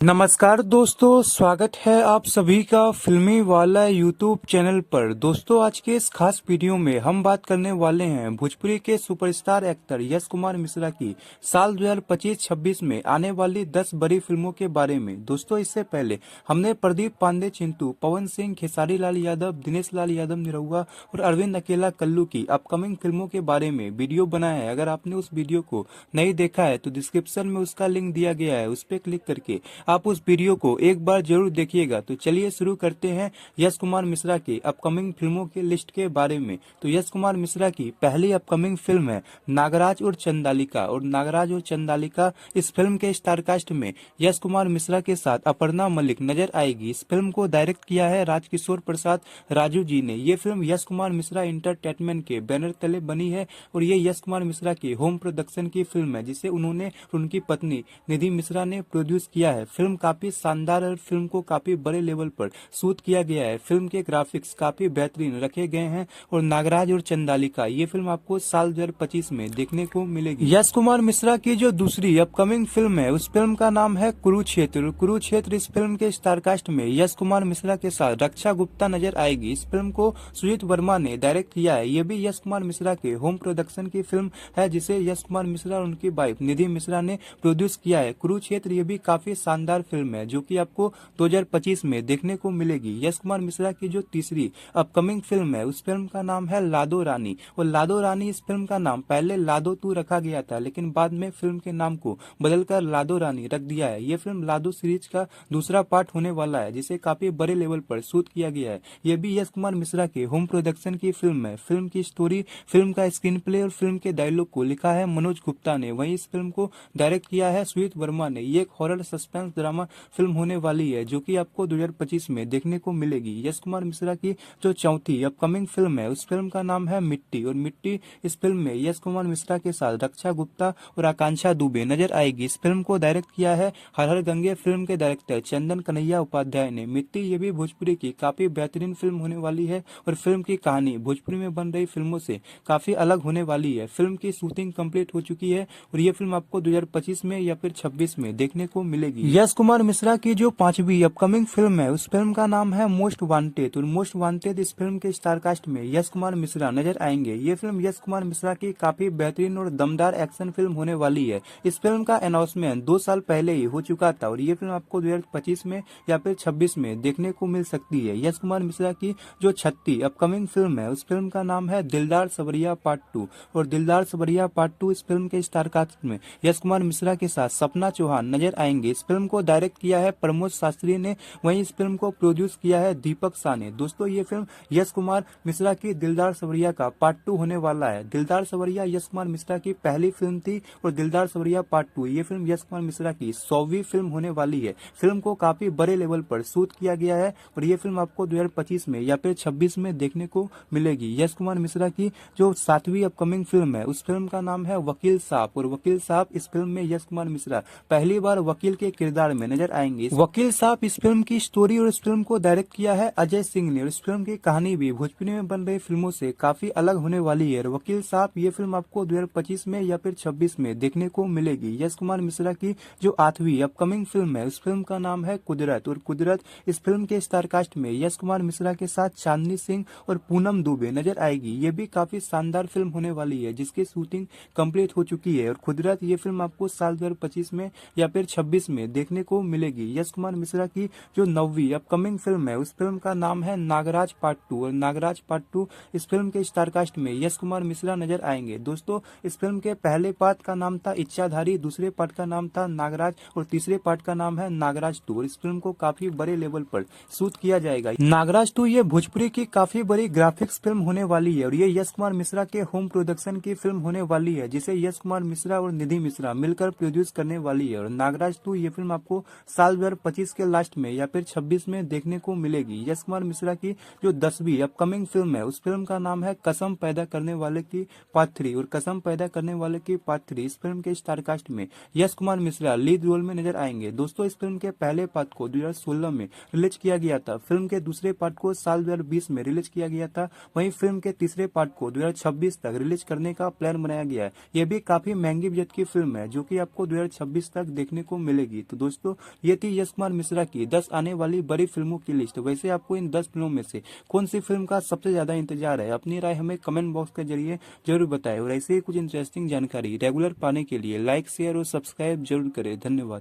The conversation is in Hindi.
नमस्कार दोस्तों, स्वागत है आप सभी का फिल्मी वाला यूट्यूब चैनल पर। दोस्तों, आज के इस खास वीडियो में हम बात करने वाले हैं भोजपुरी के सुपरस्टार एक्टर यश कुमार मिश्रा की साल 2025-26 में आने वाली 10 बड़ी फिल्मों के बारे में। दोस्तों, इससे पहले हमने प्रदीप पांडे चिंटू, पवन सिंह, खेसारी लाल यादव, दिनेश लाल यादव निरहुआ और अरविंद अकेला कल्लू की अपकमिंग फिल्मों के बारे में वीडियो बनाया है। अगर आपने उस वीडियो को नहीं देखा है तो डिस्क्रिप्शन में उसका लिंक दिया गया है, उस पर क्लिक करके आप उस वीडियो को एक बार जरूर देखिएगा। तो चलिए शुरू करते हैं यश कुमार मिश्रा की अपकमिंग फिल्मों के लिस्ट के बारे में। तो यश कुमार मिश्रा की पहली अपकमिंग फिल्म है नागराज और चंदालिका। और नागराज और चंदालिका, इस फिल्म के स्टारकास्ट में यश कुमार मिश्रा के साथ अपर्णा मलिक नजर आएगी। इस फिल्म को डायरेक्ट किया है राजकिशोर प्रसाद राजू जी ने। ये फिल्म यश कुमार मिश्रा इंटरटेनमेंट के बैनर तले बनी है और ये यश कुमार मिश्रा की होम प्रोडक्शन की फिल्म है, जिसे उन्होंने उनकी पत्नी निधि मिश्रा ने प्रोड्यूस किया है। फिल्म काफी शानदार और फिल्म को काफी बड़े लेवल पर शूट किया गया है। फिल्म के ग्राफिक्स काफी बेहतरीन रखे गए हैं। और नागराज और चंदालिका, ये फिल्म आपको साल 2025 में देखने को मिलेगी। यश कुमार मिश्रा की जो दूसरी अपकमिंग फिल्म है, उस फिल्म का नाम है कुरुक्षेत्र। कुरुक्षेत्र, इस फिल्म के स्टारकास्ट में यश कुमार मिश्रा के साथ रक्षा गुप्ता नजर आएगी। इस फिल्म को सुजीत वर्मा ने डायरेक्ट किया है। ये भी यश कुमार मिश्रा के होम प्रोडक्शन की फिल्म है, जिसे यश कुमार मिश्रा और उनकी वाइफ निधि मिश्रा ने प्रोड्यूस किया है। कुरुक्षेत्र ये भी काफी शानदार फिल्म है, जो कि आपको 2025 में देखने को मिलेगी। यश कुमार मिश्रा की जो तीसरी अपकमिंग फिल्म है, उस फिल्म का नाम है लादो रानी। और लादो रानी, इस फिल्म का नाम पहले लादो 2 रखा गया था, लेकिन बाद में फिल्म के नाम को बदलकर लादो रानी रख दिया है। ये फिल्म लादो सीरीज का दूसरा पार्ट होने वाला है, जिसे काफी बड़े लेवल पर शूट किया गया है। ये भी यश कुमार मिश्रा के होम प्रोडक्शन की फिल्म है। फिल्म की स्टोरी, फिल्म का स्क्रीन प्ले और फिल्म के डायलॉग को लिखा है मनोज गुप्ता ने। वहीं इस फिल्म को डायरेक्ट किया है सुजीत वर्मा ने। ये एक हॉरर सस्पेंस ड्रामा फिल्म होने वाली है, जो कि आपको 2025 में देखने को मिलेगी। यश कुमार मिश्रा की जो चौथी अपकमिंग फिल्म है, उस फिल्म का नाम है मिट्टी। और मिट्टी, इस फिल्म में यश कुमार मिश्रा के साथ रक्षा गुप्ता और आकांक्षा दुबे नजर आएगी। इस फिल्म को डायरेक्ट किया है हर हर गंगे फिल्म के डायरेक्टर चंदन कन्हैया उपाध्याय ने। मिट्टी, ये भी भोजपुरी की काफी बेहतरीन फिल्म होने वाली है और फिल्म की कहानी भोजपुरी में बन रही फिल्मों से काफी अलग होने वाली है। फिल्म की शूटिंग कंप्लीट हो चुकी है और ये फिल्म आपको 2025 में या फिर 26 में देखने को मिलेगी। यश कुमार मिश्रा की जो पांचवी अपकमिंग फिल्म है, उस फिल्म का नाम है मोस्ट वांटेड। और मोस्ट वांटेड, इस फिल्म के स्टारकास्ट में यश कुमार मिश्रा नजर आएंगे। ये फिल्म यश कुमार मिश्रा की काफी बेहतरीन और दमदार एक्शन फिल्म होने वाली है। इस फिल्म का अनाउंसमेंट 2 साल पहले ही हो चुका था और ये फिल्म आपको 2025 में या फिर 26 में देखने को मिल सकती है। यश कुमार मिश्रा की जो छठी अपकमिंग फिल्म है, उस फिल्म का नाम है दिलदार सवरिया पार्ट 2। और दिलदार सवरिया पार्ट 2, इस फिल्म के स्टारकास्ट में यश कुमार मिश्रा के साथ सपना चौहान नजर आएंगे। इस फिल्म को डायरेक्ट किया है प्रमोद शास्त्री ने। वहीं इस फिल्म को प्रोड्यूस किया है दीपक शाह ने। दोस्तों, ये फिल्म यश कुमार मिश्रा की दिलदार सवरिया का पार्ट 2 होने वाला है। दिलदार सवरिया यश कुमार मिश्रा की पहली फिल्म थी और दिलदार सवरिया पार्ट 2, ये फिल्म यश कुमार मिश्रा की 100वीं फिल्म होने वाली है। फिल्म को काफी बड़े लेवल पर शूट किया गया है और ये फिल्म आपको 2025 में या फिर 26 में देखने को मिलेगी। यश कुमार मिश्रा की जो 7वीं अपकमिंग फिल्म है, उस फिल्म का नाम है वकील साहब। और वकील साहब, इस फिल्म में यश कुमार मिश्रा पहली बार वकील के किरदार में नजर आएंगे। वकील साहब, इस फिल्म की स्टोरी और इस फिल्म को डायरेक्ट किया है अजय सिंह ने। और इस फिल्म की कहानी भी भोजपुरी में बन रही फिल्मों से काफी अलग होने वाली है। वकील साहब, ये फिल्म आपको 2025 में या फिर 26 में देखने को मिलेगी। यश कुमार मिश्रा की जो 8वीं अपकमिंग फिल्म है, उस फिल्म का नाम है कुदरत। और कुदरत, इस फिल्म के स्टारकास्ट में यश कुमार मिश्रा के साथ चांदनी सिंह और पूनम दुबे नजर आएगी। ये भी काफी शानदार फिल्म होने वाली है, जिसकी शूटिंग कंप्लीट हो चुकी है। और कुदरत, ये फिल्म आपको साल 2025 में या फिर 26 में देखने को मिलेगी। यश कुमार मिश्रा की जो 9वीं अपकमिंग फिल्म है, उस फिल्म का नाम है नागराज पार्ट 2। और नागराज पार्ट 2, इस फिल्म के स्टारकास्ट में यश कुमार मिश्रा नजर आएंगे। दोस्तों, इस फिल्म के पहले पार्ट का नाम था इच्छाधारी, दूसरे पार्ट का नाम था नागराज और तीसरे पार्ट का नाम है नागराज 2। इस फिल्म को काफी बड़े लेवल पर शूट किया जाएगा। नागराज 2 ये भोजपुरी की काफी बड़ी ग्राफिक्स फिल्म होने वाली है और ये यश कुमार मिश्रा के होम प्रोडक्शन की फिल्म होने वाली है, जिसे यश कुमार मिश्रा और निधि मिश्रा मिलकर प्रोड्यूस करने वाली है। और नागराज 2, ये फिल्म आपको साल 2025 के लास्ट में या फिर 26 में देखने को मिलेगी। यश कुमार मिश्रा की जो 10वीं अपकमिंग फिल्म है, उस फिल्म का नाम है कसम पैदा करने वाले की पार्ट 3। और कसम पैदा करने वाले की पार्ट 3, इस फिल्म के स्टारकास्ट में यश कुमार मिश्रा लीड रोल में नजर आएंगे। दोस्तों, इस फिल्म के पहले पार्ट को 2016 में रिलीज किया गया था। फिल्म के दूसरे पार्ट को साल 2020 में रिलीज किया गया था। वहीं फिल्म के तीसरे पार्ट को 2026 तक रिलीज करने का प्लान बनाया गया है। यह भी काफी महंगी बजट की फिल्म है, जो कि आपको 2026 तक देखने को मिलेगी। तो दोस्तों ये थी यश कुमार मिश्रा की 10 आने वाली बड़ी फिल्मों की लिस्ट। वैसे आपको इन 10 फिल्मों में से कौन सी फिल्म का सबसे ज्यादा इंतजार है? अपनी राय हमें कमेंट बॉक्स के जरिए जरूर बताएं और ऐसे ही कुछ इंटरेस्टिंग जानकारी रेगुलर पाने के लिए लाइक शेयर और सब्सक्राइब जरूर करें। धन्यवाद।